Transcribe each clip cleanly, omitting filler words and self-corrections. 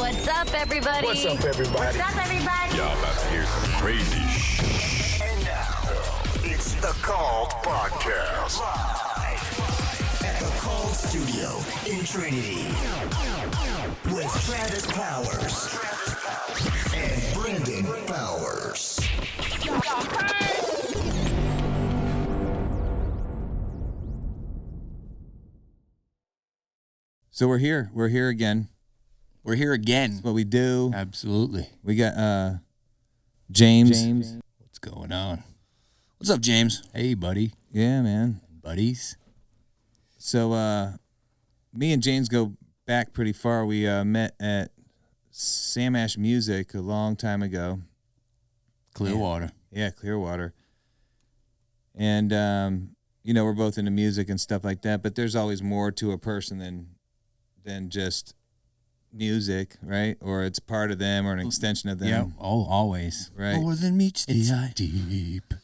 What's up, everybody? What's up, everybody? What's up, everybody? Y'all about to hear some crazy shit. And now, it's the Called Podcast. Live at the Called Studio in Trinity. With Travis Powers and Brendan Powers. So we're here. We're here again. We're here again. That's what we do. Absolutely. We got James. What's going on? What's up, James? Hey, buddy. Yeah, man. Buddies. So me and James go back pretty far. We met at Sam Ash Music a long time ago. Clearwater. Yeah, Clearwater. And, we're both into music and stuff like that, but there's always more to a person than just music, right? Or it's part of them or an extension of them. Yeah, always. Right. More than meets the eye. Deep.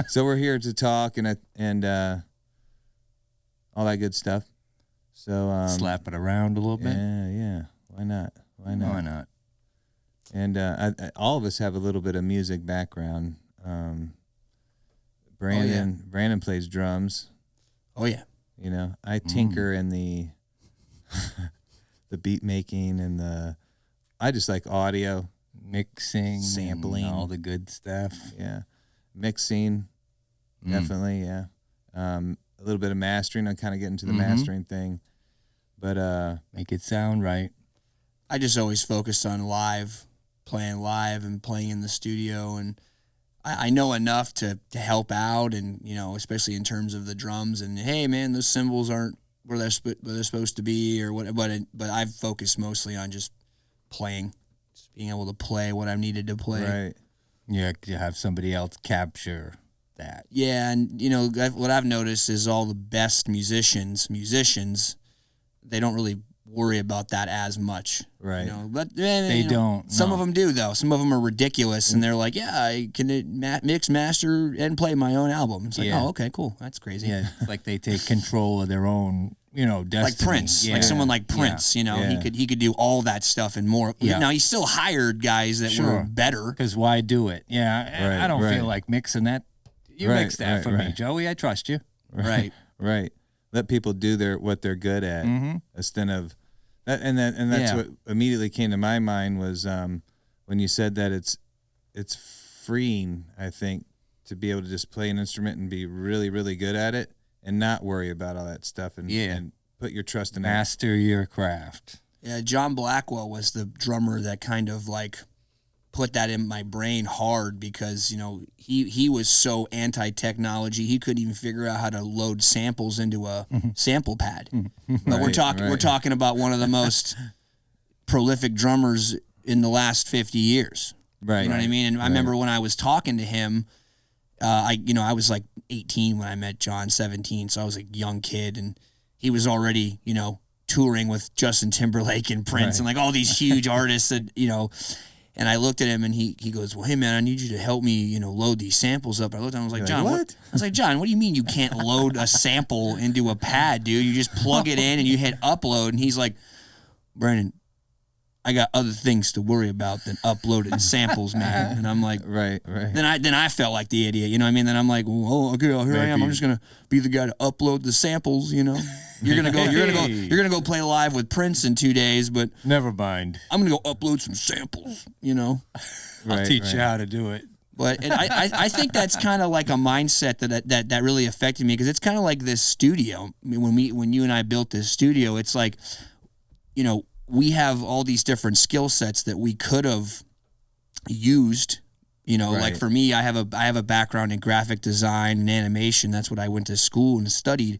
So we're here to talk and all that good stuff. So slap it around a little bit. Yeah. Why not? Why not? And all of us have a little bit of music background. Brandon plays drums. Oh yeah. I tinker in the the beat making and I just like audio, mixing, sampling, all the good stuff. Yeah, mixing, definitely. Yeah, a little bit of mastering. I'm kind of getting to the mastering thing, but make it sound right. I just always focused on playing live and playing in the studio, and I know enough to help out, and especially in terms of the drums. And hey, man, those cymbals aren't where they're supposed to be, or what. But I've focused mostly on just playing, just being able to play what I needed to play. right. Yeah, to have somebody else capture that. Yeah, and what I've noticed is all the best musicians, they don't really worry about that as much. Right. But they don't. Some of them do, though. Some of them are ridiculous, and they're like, yeah, I can mix, master, and play my own album. It's like, oh, okay, cool. That's crazy. Yeah, like they take control of their own, destiny. Like Prince. Yeah. Like someone like Prince, Yeah. he could do all that stuff and more. Yeah. Now, he still hired guys that were better. Because why do it? Yeah, Right, I don't right. feel like mixing that. You Right, mix that right, for me, right. Joey. I trust you. Right. Right. Let people do what they're good at instead of that. And that's what immediately came to my mind was when you said that it's freeing, I think, to be able to just play an instrument and be really, really good at it and not worry about all that stuff and put your trust in Master your craft. Yeah, John Blackwell was the drummer that kind of like put that in my brain hard because, he was so anti-technology. He couldn't even figure out how to load samples into a sample pad. But we're talking about one of the most prolific drummers in the last 50 years. Right. You know what I mean? And I remember when I was talking to him, I was like 18 when I met John, 17. So I was a young kid, and he was already, touring with Justin Timberlake and Prince and like all these huge artists that, and I looked at him and he goes, well, hey man, I need you to help me, load these samples up. I looked at him, I was like, John, what? I was like, John, what do you mean you can't load a sample into a pad, dude? You just plug it in and you hit upload. And he's like, Brandon, I got other things to worry about than uploading samples, man. And I'm like, right. Then I felt like the idiot, you know what I mean? Then I'm like, well, okay, well, here I am. I'm just gonna be the guy to upload the samples, You're gonna go play live with Prince in 2 days, but Never mind. I'm gonna go upload some samples, I'll teach you how to do it. But I think that's kind of like a mindset that really affected me because it's kind of like this studio. I mean, when you and I built this studio, it's like, we have all these different skill sets that we could have used. Like for me, I have a background in graphic design and animation. That's what I went to school and studied.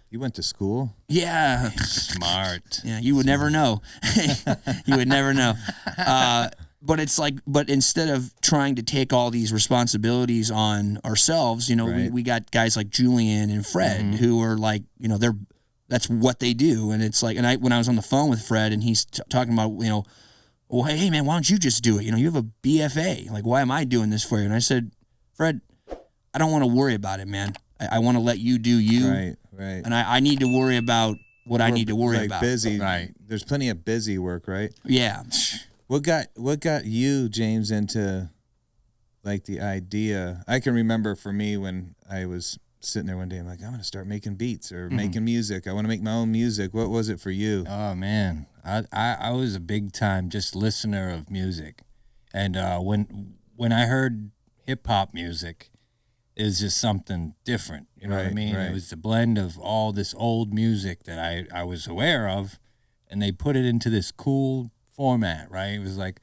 You went to school? Yeah. Smart. Yeah, you would never know. You would never know. But it's like, instead of trying to take all these responsibilities on ourselves, we got guys like Julian and Fred who are like, that's what they do. And it's like, when I was on the phone with Fred and he's talking about, well, hey man, why don't you just do it? You have a BFA. Like, why am I doing this for you? And I said, Fred, I don't want to worry about it, man. I want to let you do you. Right. And I need to worry about what I need to worry like about. busy. Right. There's plenty of busy work, right? Yeah. What got you, James, into like the idea? I can remember for me when I was sitting there one day, I'm like, I'm gonna start making beats or making music. I want to make my own music. What was it for you? Oh man, I was a big time just listener of music, and when I heard hip hop music, it was just something different. You know what I mean? Right. It was the blend of all this old music that I was aware of, and they put it into this cool format. Right? It was like,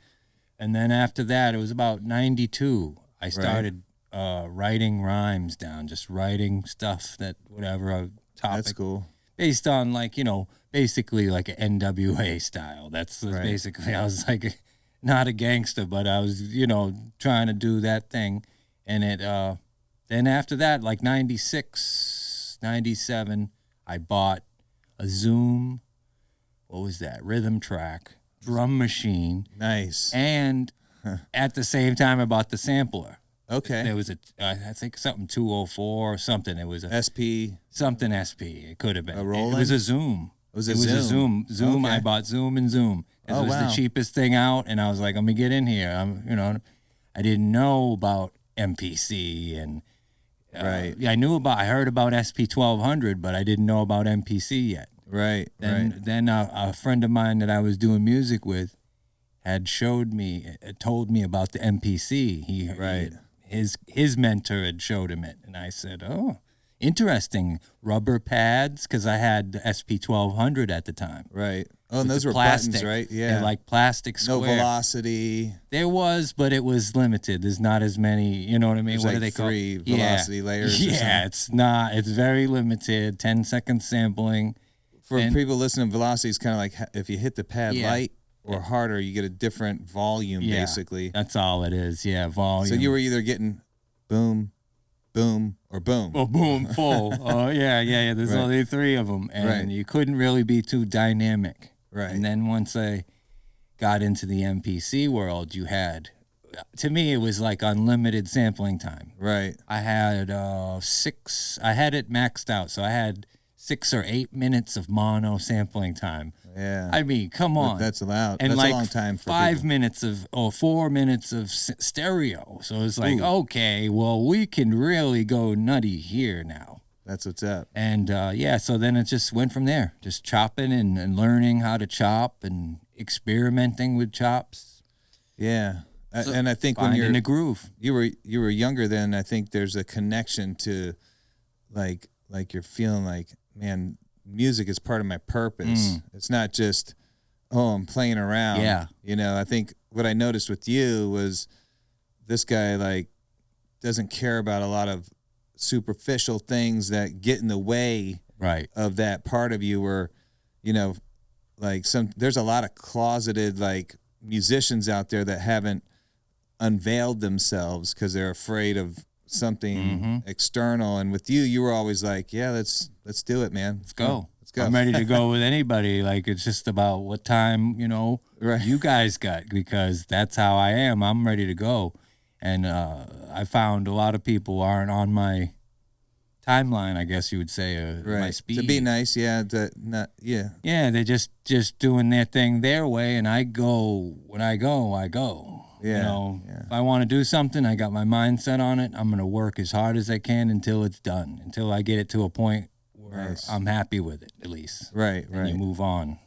and then after that, it was about '92. I started writing rhymes down, just writing stuff that whatever a topic. That's cool. Based on basically like an NWA style. That's basically, I was like not a gangster, but I was, trying to do that thing. And it, then after that, like 96, 97, I bought a Zoom, what was that? Rhythm track, drum machine. Nice. And at the same time, I bought the sampler. Okay. There was I think something 204 or something. It was a SP. something SP. It could have been. A Roland? It was a Zoom. It was a Zoom. Zoom. Okay. I bought Zoom and Zoom. It was wow. the cheapest thing out, and I was like, "Let me get in here." I didn't know about MPC and Right. I heard about SP 1200, but I didn't know about MPC yet. Right. Then a friend of mine that I was doing music with had told me about the MPC. Right. His mentor had showed him it, and I said, "Oh, interesting." Rubber pads, because I had the SP 1200 at the time. Right. Oh, and With those the were plastic. buttons, right? Yeah. They're like plastic no square. velocity. There was, but it was limited. There's not as many. You know what I mean? There's What like do they call? 3 velocity layers or something. Yeah, it's not. It's very limited. 10-second sampling. For And- people listening, velocity is kind of like if you hit the pad Yeah. light or harder, you get a different volume, Yeah, basically. that's all it is. Yeah, volume. So you were either getting boom, boom, or boom. Oh, boom, full. Oh, yeah. There's Right. only 3 of them, and Right. you couldn't really be too dynamic. Right. And then once I got into the MPC world, to me, it was like unlimited sampling time. Right. I had I had it maxed out, so I had 6 or 8 minutes of mono sampling time. Yeah. I mean, come on. That's allowed. And That's like a long time for 5 people. minutes or 4 minutes of stereo. So it's like, okay, well, we can really go nutty here now. That's what's up. And so then it just went from there, just chopping and learning how to chop and experimenting with chops, Yeah. And I think when finding the groove. you were younger then, I think there's a connection to like you're feeling like, man, music is part of my purpose. It's not just, I'm playing around. Yeah. I think what I noticed with you was this guy like doesn't care about a lot of superficial things that get in the way Right. of that part of you where, like there's a lot of closeted like musicians out there that haven't unveiled themselves because they're afraid of something external. And with you, you were always like, yeah, let's do it, man. Let's go. Let's go. I'm ready to go with anybody. Like, it's just about what time, Right. you guys got, because that's how I am. I'm ready to go. And I found a lot of people aren't on my timeline, I guess you would say, my Right. speed. To be nice, yeah. Yeah. Yeah, they're just doing their thing their way, and I go, when I go, I go. Yeah, If I want to do something, I got my mind set on it. I'm going to work as hard as I can until it's done, until I get it to a point where Nice. I'm happy with it, at least. Right. And you move on.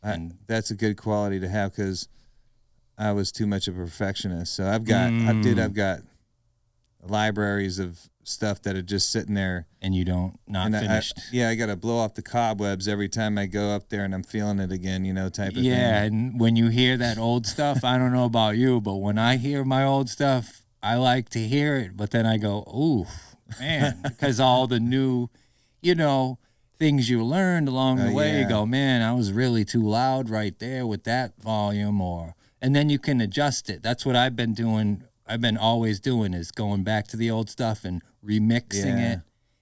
And That's a good quality to have because I was too much of a perfectionist. So I've got libraries of stuff that are just sitting there. and you not And finished. I got to blow off the cobwebs every time I go up there and I'm feeling it again, type of Yeah, thing. and when you hear that old stuff, I don't know about you, but when I hear my old stuff, I like to hear it, but then I go, ooh, man, because all the new, things you learned along the way, yeah. you go, man, I was really too loud right there with that volume, and then you can adjust it. That's what I've been doing. I've been always doing is going back to the old stuff and remixing Yeah. it,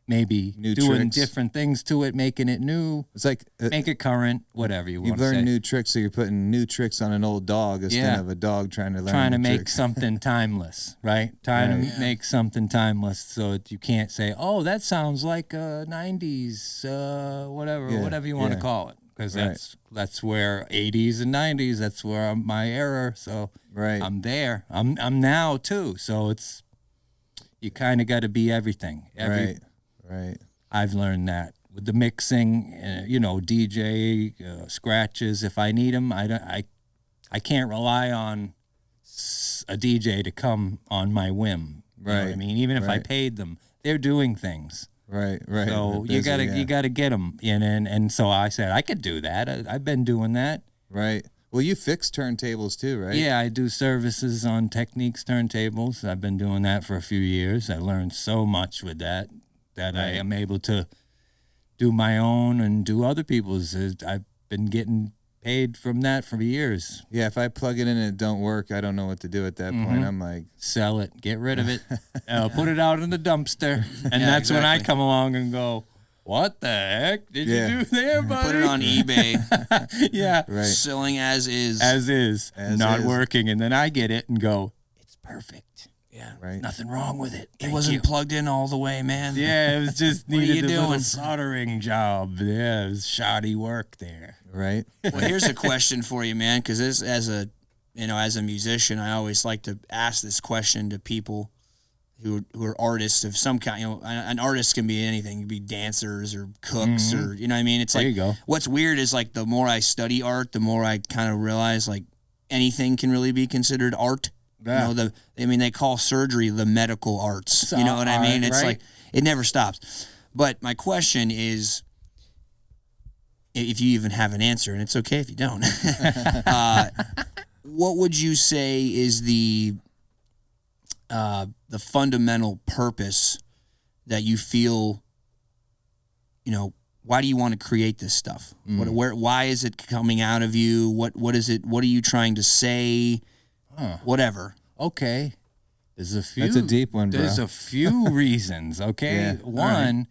maybe New doing tricks. different things to it, making it new, It's like make it current, whatever you want you've to say. learned new tricks, so you're putting new tricks on an old dog instead of a dog trying to learn. Trying to new make tricks. something timeless, right? Trying to make something timeless so that you can't say, oh, that sounds like 90s, whatever you want to call it. Because that's where 80s and 90s, that's where my era. So I'm there. I'm now too. So it's, you kind of got to be everything. Right. I've learned that with the mixing, DJ scratches. If I need them, I can't rely on a DJ to come on my whim. You know what I mean? Even if I paid them, they're doing things. Right. So you gotta get them in, and so I said I could do that. I've been doing that. Right. Well, you fix turntables too, right? Yeah, I do services on Techniques turntables. I've been doing that for a few years. I learned so much with that I am able to do my own and do other people's. I've been getting paid from that for years. Yeah, if I plug it in and it don't work, I don't know what to do at that point. I'm like, sell it, get rid of it, put it out in the dumpster, and that's when I come along and go, what the heck did you do there, buddy? Put it on eBay. Yeah, selling as is, not working, and then I get it and go, it's perfect. Yeah, right. Nothing wrong with it. It wasn't plugged in all the way, man. Yeah, it was just What are needed you a doing? little soldering job. Yeah, it was shoddy work there. Right. Well, here's a question for you, man, because this, as a musician, I always like to ask this question to people who are artists of some kind. An artist can be anything. It can be dancers or cooks or, you know what I mean? It's there like, you go. What's weird is like the more I study art, the more I kind of realize like anything can really be considered art. Yeah. They call surgery the medical arts. You know what I mean? It's like, it never stops. But my question is, if you even have an answer, and it's okay if you don't, what would you say is the fundamental purpose that you feel, why do you want to create this stuff? Why is it coming out of you? What is it? What are you trying to say? Whatever. Okay. There's a few. That's a deep one, bro. There's a few reasons, okay? Yeah. One,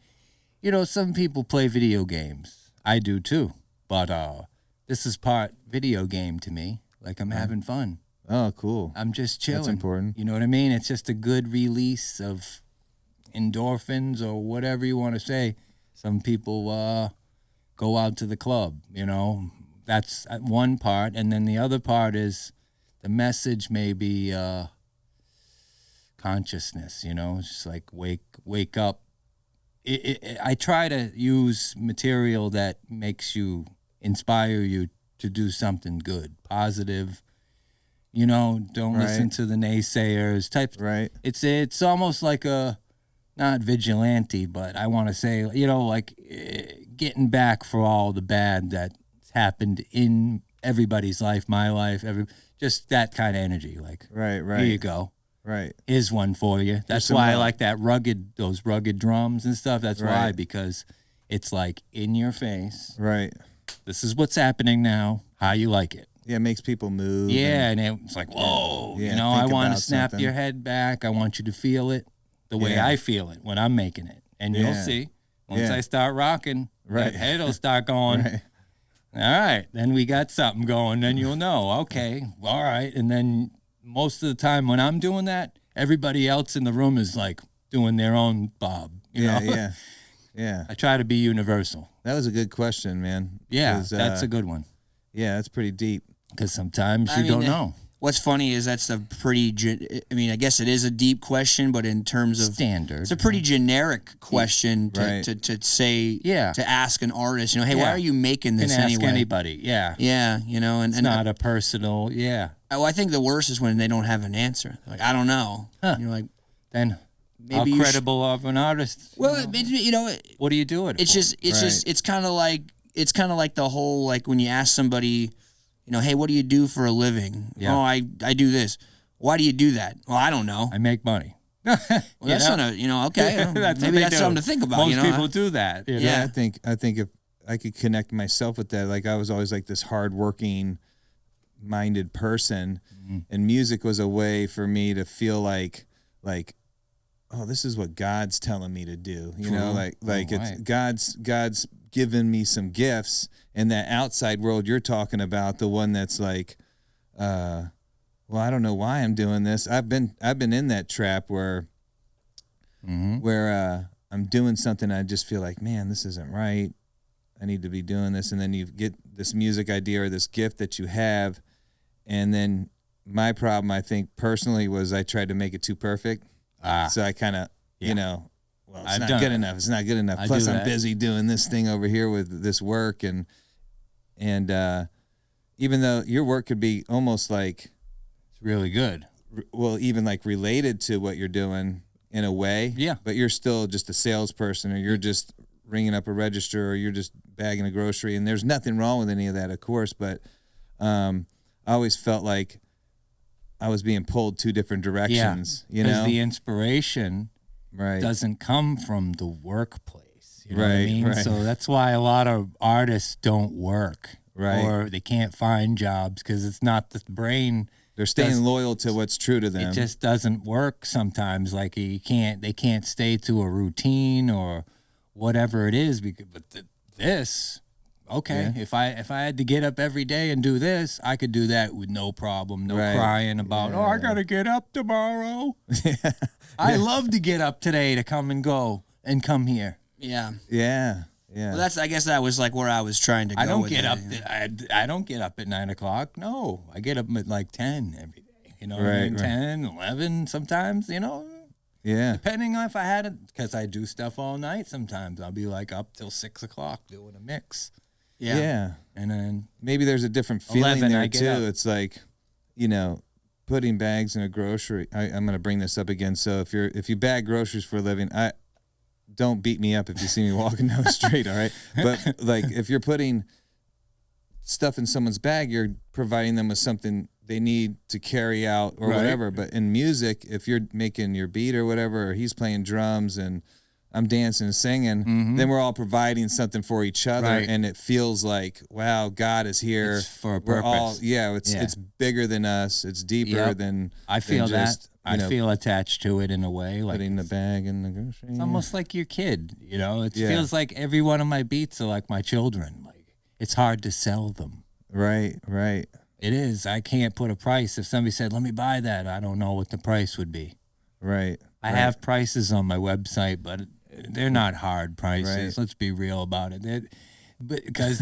some people play video games. I do too. But this is part video game to me. Like I'm having fun. Oh, cool. I'm just chilling. That's important. You know what I mean? It's just a good release of endorphins or whatever you want to say. Some people go out to the club, That's one part. And then the other part is the message may be consciousness, just like wake up. I try to use material that inspire you to do something good, positive. Don't listen to the naysayers type. Right. It's almost like not vigilante, but I want to say, getting back for all the bad that's happened in everybody's life, my life, just that kind of energy. Like, right. Here you go. Right. Here's one for you. That's why I like those rugged drums and stuff. That's why, because it's like in your face. Right. This is what's happening now. How you like it. Yeah, it makes people move. Yeah, and it's like, whoa. Yeah, I want to about snap something. your head back. I want you to feel it the way I feel it when I'm making it. And you'll see. Once I start rocking, that head will start going. Right. All right, then we got something going. Then you'll know, okay, all right. And then most of the time when I'm doing that, everybody else in the room is like doing their own bob. You know? Yeah. I try to be universal. That was a good question, man. Yeah, that's a good one. Yeah, that's pretty deep. Because sometimes you don't know. What's funny is that's a pretty, I guess it is a deep question, but in terms of standard, it's a pretty generic question to say, to ask an artist, hey, why are you making this anyway? Ask anybody, Yeah, and it's not a personal, Well, I think the worst is when they don't have an answer. They're like, I don't know. And you're like, then maybe how credible of an artist? Well, what do you do it? It's kind of like the whole, like when you ask somebody, hey, what do you do for a living? Yeah. Oh, I do this. Why do you do that? Well, I don't know. I make money. Well, that's not okay. Maybe that's something to think about. Most people do that. Yeah, I think if I could connect myself with that, like I was always like this hardworking minded person, and music was a way for me to feel like oh, this is what God's telling me to do. You know, like it's right. God's given me some gifts, and that outside world you're talking about, the one that's like, well, I don't know why I'm doing this. I've been in that trap where I'm doing something, I just feel like, man, this isn't right. I need to be doing this. And then you get this music idea or this gift that you have. And then my problem, I think personally, was I tried to make it too perfect. So I kind of, you know, well, it's not good enough. It's not good enough. Plus I'm busy doing this thing over here with this work. And even though your work could be almost like, It's really good. well, even like related to what you're doing in a way. Yeah. But you're still just a salesperson, or you're just ringing up a register, or you're just bagging a grocery. And there's nothing wrong with any of that, of course. But I always felt like I was being pulled two different directions. You know, because the inspiration doesn't come from the workplace. You know what I mean? Right. So that's why a lot of artists don't work. Right. Or they can't find jobs because it's not the brain. They're staying loyal to what's true to them. It just doesn't work sometimes. Like they can't stay to a routine or whatever it is. But this, okay, if I had to get up every day and do this, I could do that with no problem. No crying about, oh, I gotta get up tomorrow. I love to get up today to come and go and come here. Yeah. Yeah. Well, I guess that was like where I was trying to go. I don't with get it. up. I don't get up at 9 o'clock. No, I get up at like 10 every day. You know, what I mean? 10, 11 sometimes. You know. Yeah. Depending on if I had it, because I do stuff all night. Sometimes I'll be like up till 6 o'clock doing a mix. Yeah. And then Maybe there's a different feeling 11, there I get too. up. It's like, you know, putting bags in a grocery. I'm going to bring this up again. So if you bag groceries for a living, don't beat me up if you see me walking down the street, all right? But like if you're putting stuff in someone's bag, you're providing them with something they need to carry out or whatever. But in music, if you're making your beat or whatever, or he's playing drums and I'm dancing and singing, then we're all providing something for each other, and it feels like, wow, God is here. It's for a purpose. It's bigger than us. It's deeper than I feel than just, I feel attached to it in a way. Like putting the bag in the grocery. it's almost like your kid, you know? It feels like every one of my beats are like my children. Like it's hard to sell them. Right. It is. I can't put a price. If somebody said, let me buy that, I don't know what the price would be. Right. I have prices on my website, but they're not hard prices. Right. Let's be real about it. Because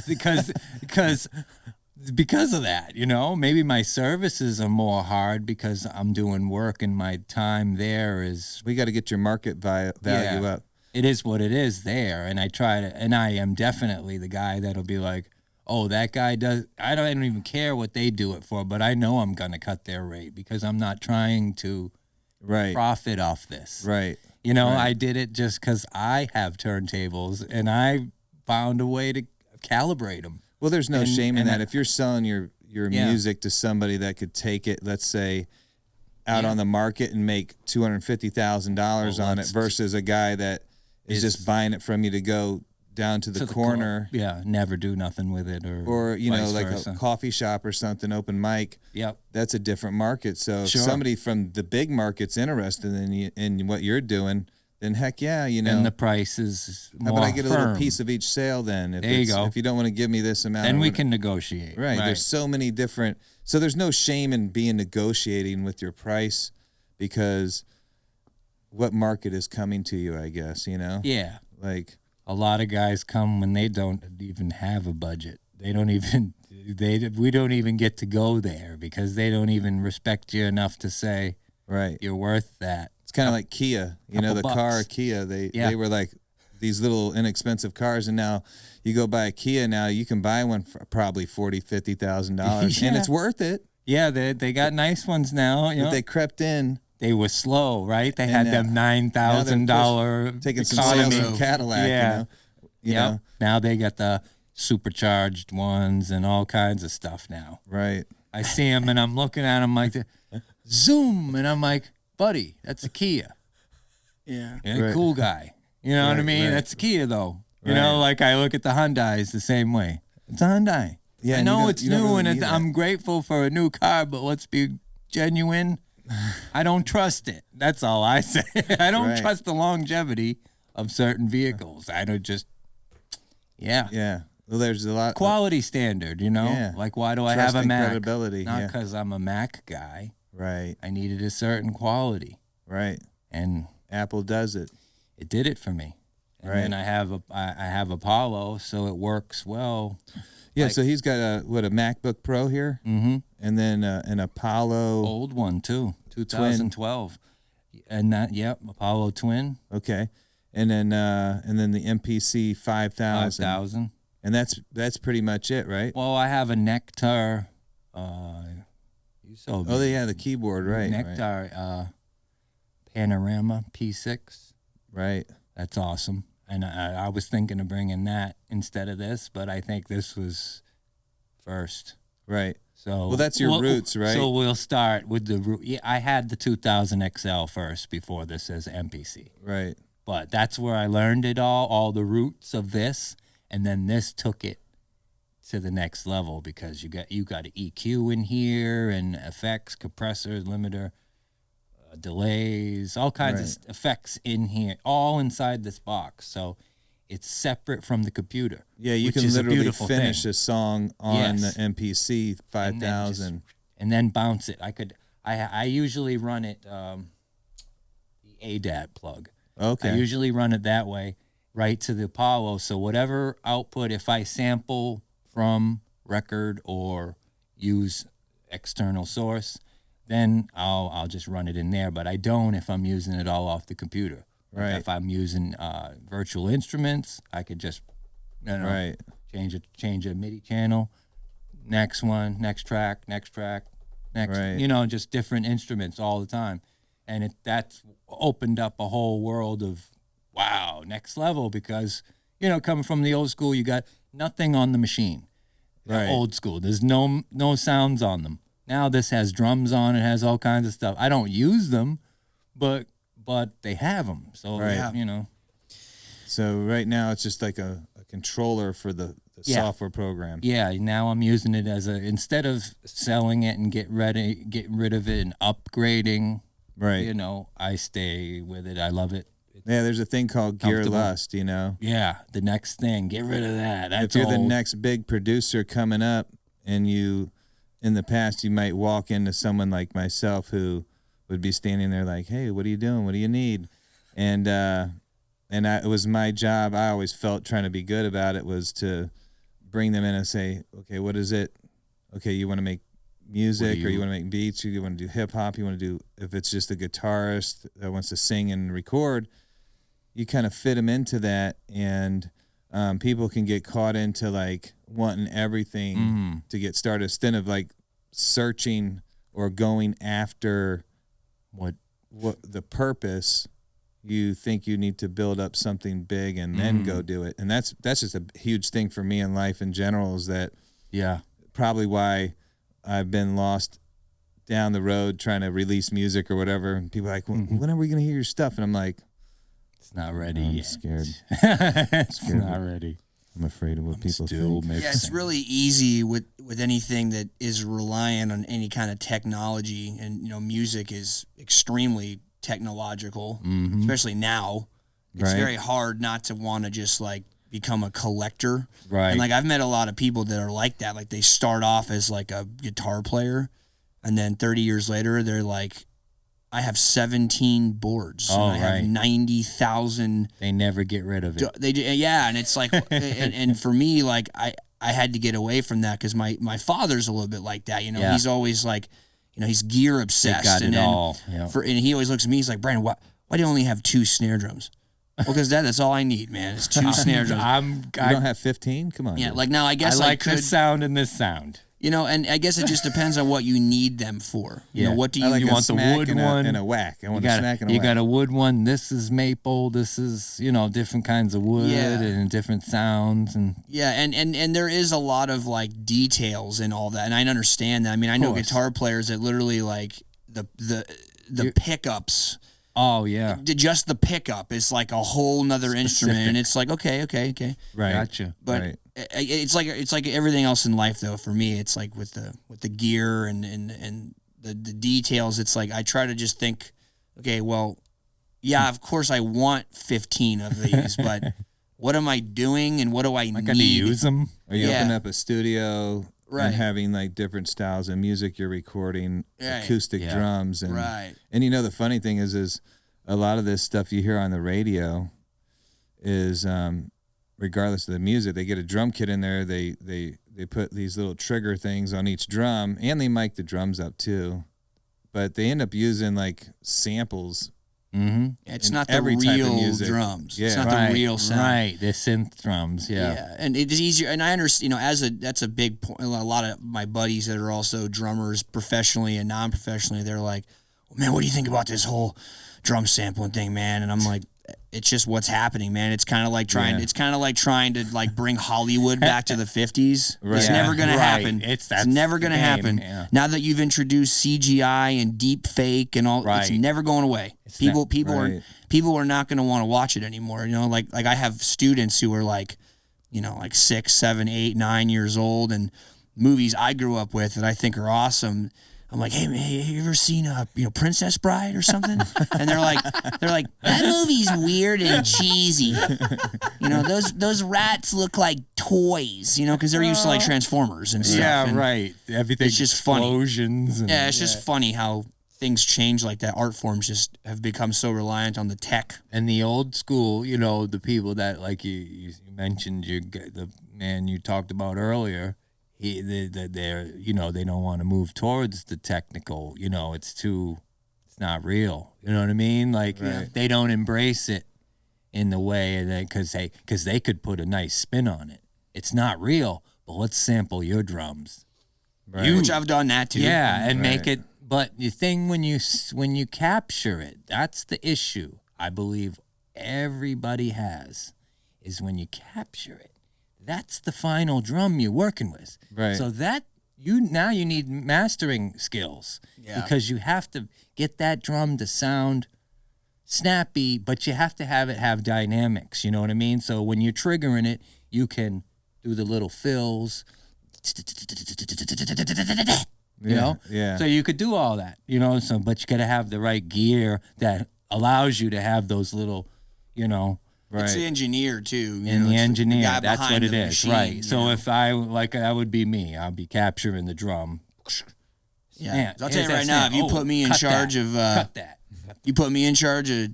of that, you know, maybe my services are more hard because I'm doing work and my time there is. We got to get your market value up. It is what it is there, and I am definitely the guy that'll be like, oh, that guy does. I don't even care what they do it for, but I know I'm gonna cut their rate because I'm not trying to profit off this. Right. You know, I did it just because I have turntables and I found a way to calibrate them. Well, there's no shame in that. If you're selling your music to somebody that could take it, let's say, out on the market and make $250,000 on it versus a guy that is just buying it from you to go down to the corner. Never do nothing with it. Or you know, like a coffee shop or something, open mic. Yep. That's a different market. So if somebody from the big market's interested in what you're doing, then heck yeah, you know. And the price is more How about I get a little firm. piece of each sale then? There you go. If you don't want to give me this amount. Then we can negotiate. Right. There's so many different. So there's no shame in being negotiating with your price because what market is coming to you, I guess, you know? Yeah. Like. A lot of guys come when they don't even have a budget. They don't even, we don't even get to go there because they don't even respect you enough to say, you're worth that. It's kind of like Kia, you know, the car Kia, they were like these little inexpensive cars. And now you go buy a Kia now, you can buy one for probably $40,000, $50,000 and it's worth it. Yeah. They got nice ones now. You know? They crept in. They were slow, right? They had them $9,000 taking some sales from Cadillac, you know. Now they got the supercharged ones and all kinds of stuff now. Right. I see them and I'm looking at them like, zoom, and I'm like, buddy, that's a Kia. Yeah. You're a cool guy. You know what I mean? That's a Kia though. You know, like I look at the Hyundais the same way. It's a Hyundai. Yeah, I know it's new and I'm grateful for a new car, but let's be genuine. I don't trust it. That's all I say. I don't Right. trust the longevity of certain vehicles. I don't just, Yeah. Well, there's a lot quality standard, you know? Yeah. Like, why do I Trust have a and Mac? credibility, Not yeah. because I'm a Mac guy. Right. I needed a certain quality, Right. and Apple does it. it did it for me. And Right. then I have Apollo, so it works well. Yeah. So he's got a MacBook Pro here, Mm-hmm. and then an Apollo. Old one too, 2012, and Apollo Twin, Okay. And then the MPC 5000. 5000. And that's pretty much it, right? Well, I have a Nectar. You sold me. Oh, yeah, the keyboard, right? Nectar Panorama P6. Right. That's awesome. And I was thinking of bringing that instead of this, but I think this was first. Right. So Well, that's your roots, right? So we'll start with the root. Yeah, I had the 2000 XL first before this as MPC. Right. But that's where I learned it all the roots of this, and then this took it to the next level because you got an EQ in here and effects, compressor, limiter, delays, all kinds of effects in here, all inside this box. So it's separate from the computer. Yeah, you which can is a literally beautiful finish thing. a song on Yes. the MPC 5000. and then bounce it. I usually run it the ADAT plug. Okay. I usually run it that way, right to the Apollo. So whatever output, if I sample from record or use external source, then I'll just run it in there. But I don't if I'm using it all off the computer. Like Right. if I'm using virtual instruments, I could just Right. change a MIDI channel. Next one, next track, next. Right. Just different instruments all the time, and that's opened up a whole world of wow, next level because coming from the old school, you got nothing on the machine. Right. Old school, there's no sounds on them. Now this has drums on it, has all kinds of stuff. I don't use them, but they have them. So Right. So right now it's just like a controller for the software program. Yeah, now I'm using it as instead of selling it and getting rid of it and upgrading. Right. I stay with it. I love it. Yeah, there's a thing called gear Comfortable. lust, Yeah, the next thing, get rid of that. That's if you're the old. next big producer coming up and in the past you might walk into someone like myself who would be standing there like, hey, what are you doing? What do you need? And it was my job. I always felt trying to be good about it was to bring them in and say, okay, what is it? Okay, you want to make music or you want to make beats or you want to do hip hop, you want to do, if it's just a guitarist that wants to sing and record, you kind of fit them into that. And people can get caught into like wanting everything to get started instead of like searching or going after what the purpose. You think you need to build up something big and then go do it. And that's just a huge thing for me in life in general is that probably why I've been lost down the road trying to release music or whatever. And people are like, when are we going to hear your stuff? And I'm like, it's not ready I'm yet. scared. It's not ready. I'm afraid of what people still think. mixing. Yeah, it's really easy with anything that is reliant on any kind of technology, and music is extremely technological, especially now. It's Right. very hard not to want to just like become a collector. Right. And like I've met a lot of people that are like that. Like they start off as like a guitar player, and then 30 years later they're like, I have 17 boards. Oh, and I right. have 90,000. They never get rid of it. They do, yeah, and it's like, and for me, like I had to get away from that because my father's a little bit like that. Yeah. He's always like, he's gear They obsessed. got and it then all. Yeah. and he always looks at me. He's like, Brandon, why do you only have 2 snare drums? Well, because that's all I need, man. It's 2 snare drums. You don't have 15? Come on. Yeah, dude. like now I guess I like could, this sound and this sound. and I guess it just depends on what you need them for. Yeah. What do I you like you a want the smack wood and one? and a whack. I want You a smack and a whack. got a wood one. This is maple. This is, different kinds of wood Yeah. and different sounds. And Yeah, and there is a lot of like details and all that, and I understand that. I mean, I know course. guitar players that literally like the pickups. oh, yeah. Just the pickup is like a whole nother instrument, and it's like okay. Right. Gotcha. But Right. it's like everything else in life, though. For me, it's like with the gear and the details. It's like I try to just think, okay, well, yeah, of course I want 15 of these, but what am I doing and what do I need? Gonna use them? Or you open up a studio right. and having like different styles of music you're recording, acoustic drums, and and you know the funny thing is a lot of this stuff you hear on the radio is regardless of the music, they get a drum kit in there, they put these little trigger things on each drum, and they mic the drums up too, but they end up using like samples. Mm-hmm. It's not the real drums. Yeah. It's not the real sound. Right, the synth drums. Yeah, and it's easier. And I understand. You know, that's a big point. A lot of my buddies that are also drummers, professionally and non-professionally, they're like, "Man, what do you think about this whole drum sampling thing, man?" And I'm like, it's just what's happening, man. It's kind of like trying. It's kind of like trying to like bring Hollywood back to the 50s. Right. It's never going to happen. It's never going to happen. Yeah. Now that you've introduced CGI and deep fake and all, it's never going away. People are not going to want to watch it anymore. You know, like I have students who are like, you know, like 6, 7, 8, 9 years old, and movies I grew up with that I think are awesome. I'm like, hey man, have you ever seen Princess Bride or something? And they're like, that movie's weird and cheesy. You know, those rats look like toys. You know, because they're used to like Transformers and stuff. Yeah, and right. Everything's it's just funny. Explosions. And, it's just funny how things change like that. Art forms just have become so reliant on the tech. And the old school, you know, the people that like you mentioned, the man you talked about earlier. They're you know, they don't want to move towards the technical, you know, it's not real, you know what I mean, like they don't embrace it in the way because they could put a nice spin on it. It's not real, but let's sample your drums, which I've done that too, and make it. But the thing when you capture it, that's the issue I believe everybody has, is when you capture it. That's the final drum you're working with. Right. So that you need mastering skills because you have to get that drum to sound snappy, but you have to have dynamics. You know what I mean? So when you're triggering it, you can do the little fills. You know? Yeah. So you could do all that, you know, but you got to have the right gear that allows you to have those little, you know. Right. It's the engineer too. And the engineer, that's what it is. Machine, right. So if that would be me. I'll be capturing the drum. Yeah. Man, I'll tell you right now, if you put me in charge of you put me in charge of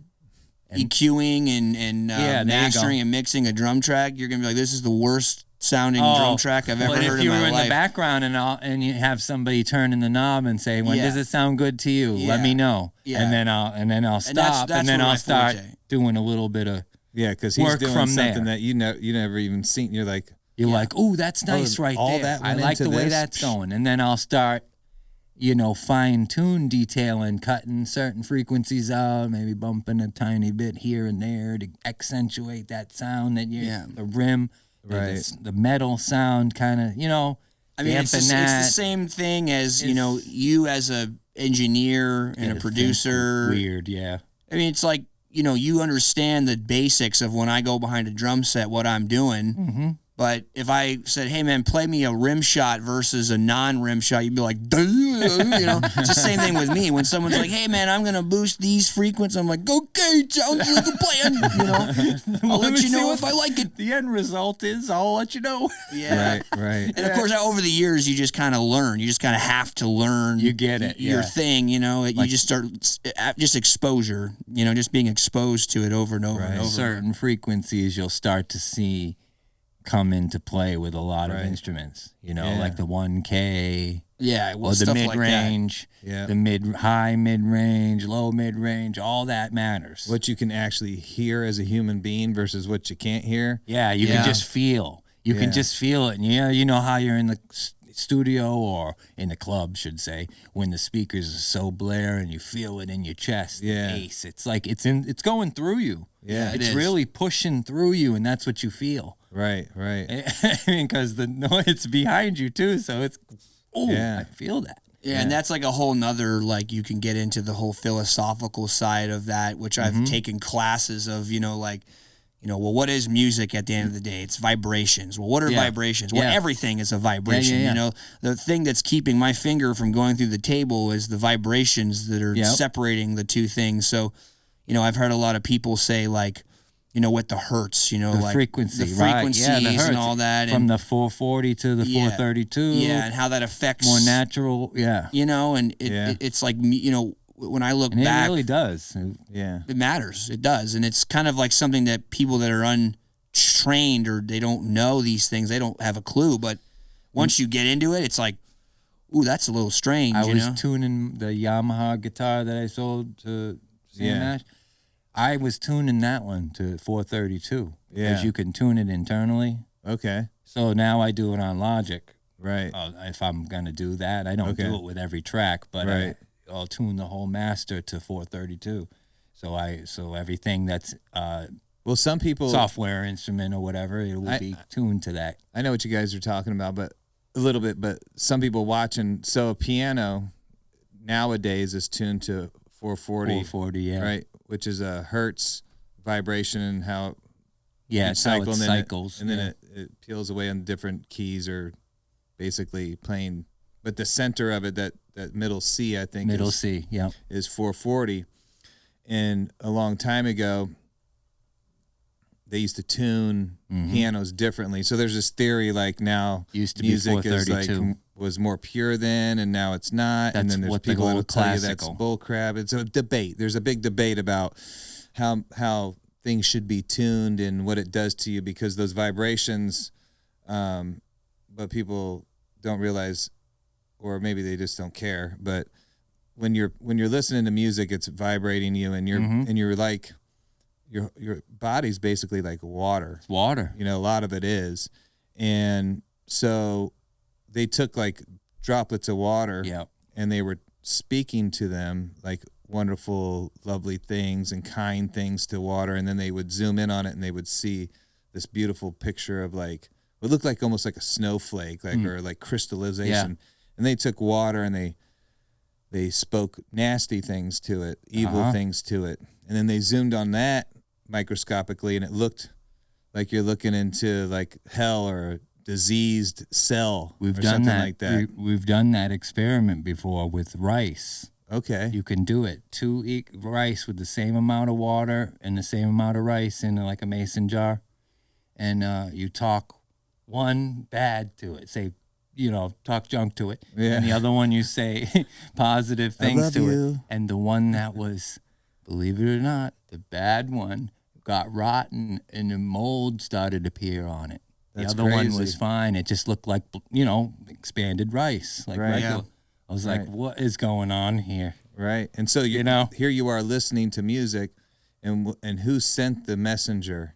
EQing and mastering and mixing a drum track, you're gonna be like, this is the worst sounding drum track I've ever heard in my life. But if you were in the background and you have somebody turning the knob and say, when does it sound good to you? Let me know. Yeah. And then I'll stop and then I'll start doing a little bit of because he's doing something that you never even seen. You're like, oh, that's nice right there. I like the way that's going. And then I'll start, you know, fine-tune detailing, cutting certain frequencies out, maybe bumping a tiny bit here and there to accentuate that sound that the rim, the metal sound kind of, you know. I mean, it's the same thing as, you know, you as a engineer and a producer. Weird, yeah. I mean, it's like, you know, you understand the basics of when I go behind a drum set, what I'm doing. Mm-hmm. But if I said, hey, man, play me a rim shot versus a non-rim shot, you'd be like, duh, you know. It's the same thing with me. When someone's like, hey, man, I'm going to boost these frequencies, I'm like, okay, sounds like a plan. You know, I'll let you know if I like it. The end result is I'll let you know. Yeah. Right. And, of course, over the years, you just kind of learn. You just kind of have to learn. You get it. Your thing, you know. You just start, just exposure, you know, just being exposed to it over and over and over. Certain frequencies you'll start to see come into play with a lot of instruments, you know, like the 1K, or the mid-range, the high mid-range, low mid-range, all that matters. What you can actually hear as a human being versus what you can't hear. Yeah, you can just feel. You can just feel it. And you know how you're in the studio or in the club, should say, when the speakers are so blare and you feel it in your chest, the bass. It's like it's going through you. Yeah, it's really pushing through you, and that's what you feel. Right. I mean, because the noise behind you too, so it's I feel that. Yeah, and that's like a whole nother, like, you can get into the whole philosophical side of that, which I've taken classes of, you know, like, well, what is music at the end of the day? It's vibrations. Well, what are vibrations? Well, everything is a vibration. The thing that's keeping my finger from going through the table is the vibrations that are separating the two things. So, I've heard a lot of people say like, with the hertz, the like frequency, the frequencies the hertz, and all that. From the 440 to the 432. Yeah, and how that affects... More natural, and it's like, when I look back... It really does. Yeah. It matters. It does. And it's kind of like something that people that are untrained or they don't know these things, they don't have a clue. But once you get into it, it's like, ooh, that's a little strange, I was tuning the Yamaha guitar that I sold to Sam Nash. I was tuning that one to 432 because you can tune it internally. Okay. So now I do it on Logic. Right. If I'm going to do that, I don't do it with every track, but I'll tune the whole master to 432. So everything that's well, some people software instrument or whatever, it will be tuned to that. I know what you guys are talking about, but a little bit. But some people watching, so a piano nowadays is tuned to 440. 440, yeah. Right, which is a hertz vibration and how it's how it cycles. And then it peels away on different keys or basically playing. But the center of it, that middle C, I think, is 440. And a long time ago, they used to tune pianos differently. So there's this theory like now used to be music 432. is like was more pure then, and now it's not. That's and then there's what people the that'll tell you that's classical. bull crap. It's a debate. There's a big debate about how things should be tuned and what it does to you because those vibrations, but people don't realize, or maybe they just don't care. But when you're listening to music, it's vibrating you, and you're like your body's basically like water. It's water. A lot of it is, and so they took like droplets of water, and they were speaking to them like wonderful, lovely things and kind things to water, and then they would zoom in on it and they would see this beautiful picture of like what looked like almost like a snowflake, like or like crystallization. And they took water and they spoke nasty things to it, evil things to it, and then they zoomed on that microscopically, and it looked like you're looking into like hell or a diseased cell. We've or done something that. Like that. We've done that experiment before with rice. Okay. You can do it. Rice with the same amount of water and the same amount of rice in like a mason jar, and you talk one bad to it. Say, talk junk to it. Yeah. And the other one you say positive things to you. it. And the one that was, believe it or not, the bad one got rotten and the mold started to appear on it. That's the other one crazy. was fine. It just looked like, expanded rice. Like regular. I was like, what is going on here? Right. And so here you are listening to music, and who sent the messenger?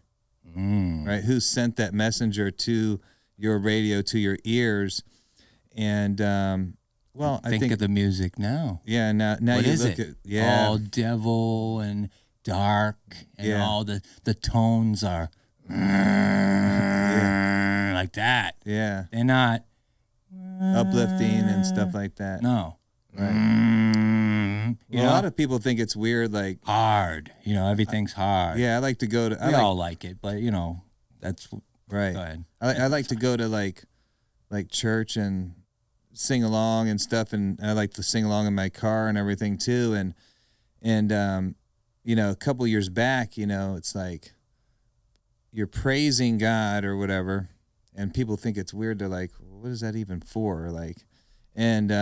Right? Who sent that messenger to your radio, to your ears? And I think of the music now. Yeah. Now what you is look it? at all devil and dark, and all the tones are like that. Yeah. They're not uplifting and stuff like that. No. Right. A lot of people think it's weird, like hard. Everything's hard. Yeah, I like to go to. We all like it, but that's right. Go ahead. I like to go to like church and sing along and stuff, and I like to sing along in my car and everything too. And a couple years back, it's like you're praising God or whatever, and people think it's weird. They're like, what is that even for? And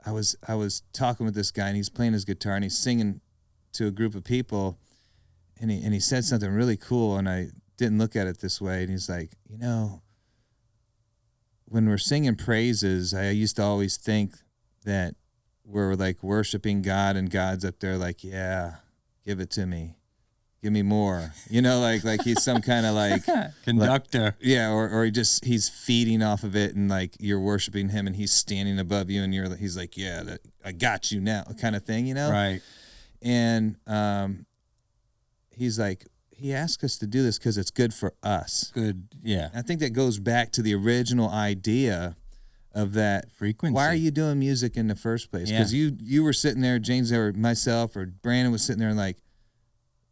I was talking with this guy, and he's playing his guitar and he's singing to a group of people, and he said something really cool, and I didn't look at it this way. And he's like, when we're singing praises, I used to always think that we're like worshiping God, and God's up there like, yeah, give it to me. Give me more, like he's some kind of like conductor. Or he's feeding off of it, and like you're worshiping him, and he's standing above you, and he's like, yeah, I got you now, kind of thing, Right. And he's like, he asked us to do this because it's good for us. Good, yeah. I think that goes back to the original idea of that frequency. Why are you doing music in the first place? Because you were sitting there, James or myself or Brandon was sitting there and like,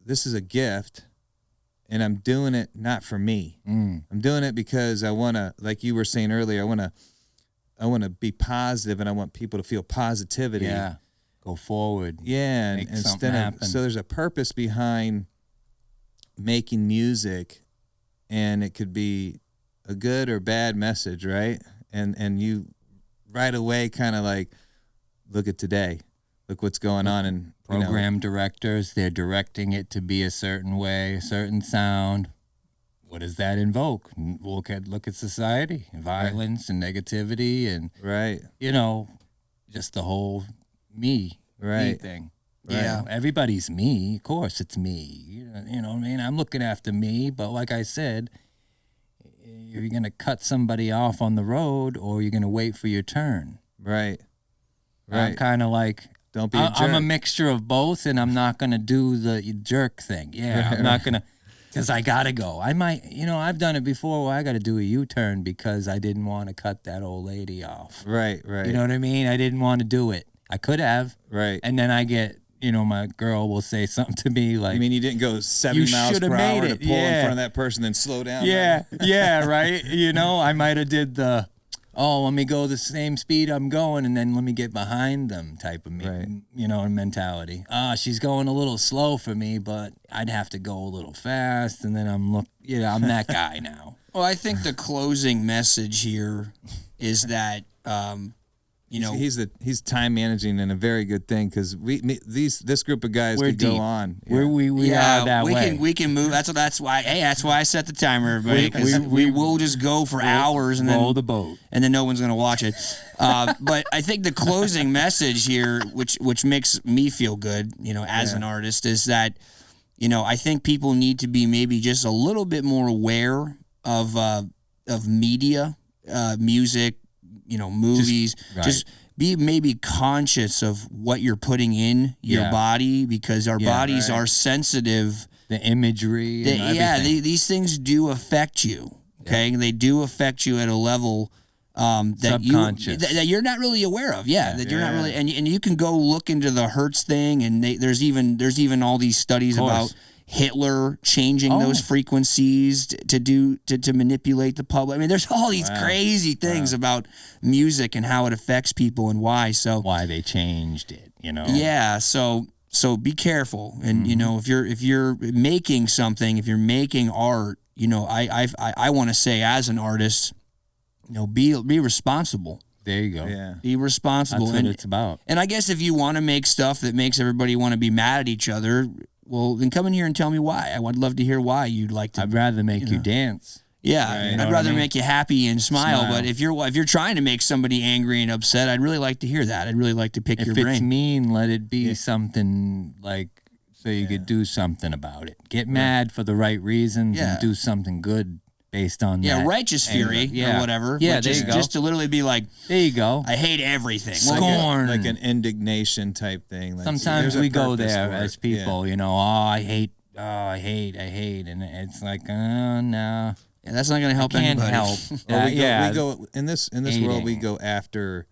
this is a gift, and I'm doing it not for me. I'm doing it because I want to, like you were saying earlier, I want to be positive, and I want people to feel positivity. Yeah. Go forward. Yeah. Make Instead something of, happen. so there's a purpose behind making music, and it could be a good or bad message, right? And you right away kind of like, look at today. Look what's going on. And Program directors, they're directing it to be a certain way, a certain sound. What does that invoke? Look at society, violence and negativity, and right. just the whole me thing. Yeah. Everybody's me. Of course, it's me. You know what I mean? I'm looking after me, but like I said, you're gonna cut somebody off on the road, or you're gonna wait for your turn. Right. I'm kind of like, don't be a jerk. I'm a mixture of both, and I'm not going to do the jerk thing. Yeah, I'm not going to, because I got to go. I might, I've done it before where I got to do a U-turn because I didn't want to cut that old lady off. Right. You know what I mean? I didn't want to do it. I could have. Right. And then I get, my girl will say something to me like, I mean, you didn't go 70 miles per hour to pull in front of that person and slow down. Yeah, right. I might have did the, let me go the same speed I'm going, and then let me get behind them type of mentality. She's going a little slow for me, but I'd have to go a little fast, and then I'm that guy now. Well, I think the closing message here is that, he's time managing, and a very good thing, because this group of guys could go on. Yeah. We are that way. We can move. That's why I set the timer, everybody, because we will just go for hours and roll then the boat, and then no one's gonna watch it. But I think the closing message here, which makes me feel good, as an artist, is that I think people need to be maybe just a little bit more aware of media, music, movies, just be maybe conscious of what you're putting in your body, because our bodies are sensitive. The imagery. These things do affect you. Okay. Yeah. They do affect you at a level that you're not really aware of. That you're not really, and you can go look into the Hertz thing, and there's even all these studies about Hitler changing those frequencies to manipulate the public. I mean, there's all these crazy things about music and how it affects people and why. So why they changed it, Yeah. So be careful, and if you're making something, if you're making art, I want to say, as an artist, be responsible. There you go. Yeah. Be responsible. That's what it's about. And I guess if you want to make stuff that makes everybody want to be mad at each other, well, then come in here and tell me why. I would love to hear why you'd like to. I'd rather make you dance. Yeah, I'd rather make you happy and smile. But if you're trying to make somebody angry and upset, I'd really like to hear that. I'd really like to pick your brain. If it's mean, let it be something like, so you could do something about it. Get mad for the right reasons and do something good based on that. Yeah, righteous fury or whatever. Yeah, there you go. Just to literally be like, there you go. I hate everything. Scorn. Like an indignation type thing. Like, sometimes we go there as people, I hate, and it's like, no. Yeah, that's not going to help anybody. Help. We go in this world. We go after.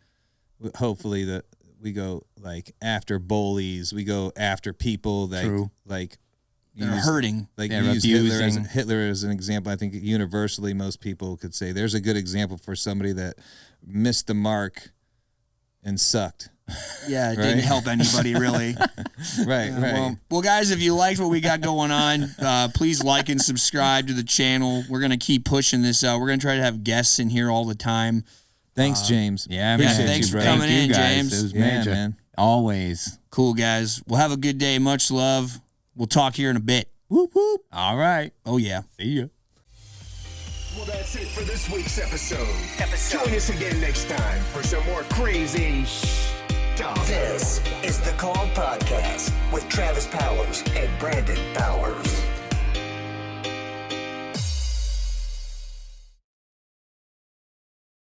Hopefully, we go like after bullies. We go after people that they're hurting. Like you use Hitler as an example. I think universally most people could say there's a good example for somebody that missed the mark and sucked. Yeah, it didn't help anybody really. Right. Well, guys, if you liked what we got going on, please like and subscribe to the channel. We're gonna keep pushing this out. We're gonna try to have guests in here all the time. Thanks, James. Man. Thanks for coming in, James. It was major. Man. Always. Cool, guys. Well, have a good day. Much love. We'll talk here in a bit. Whoop, whoop. All right. Oh, yeah. See ya. Well, that's it for this week's episode. Join us again next time for some more crazy stuff. This is the Called Podcast with Travis Powers and Brandon Powers.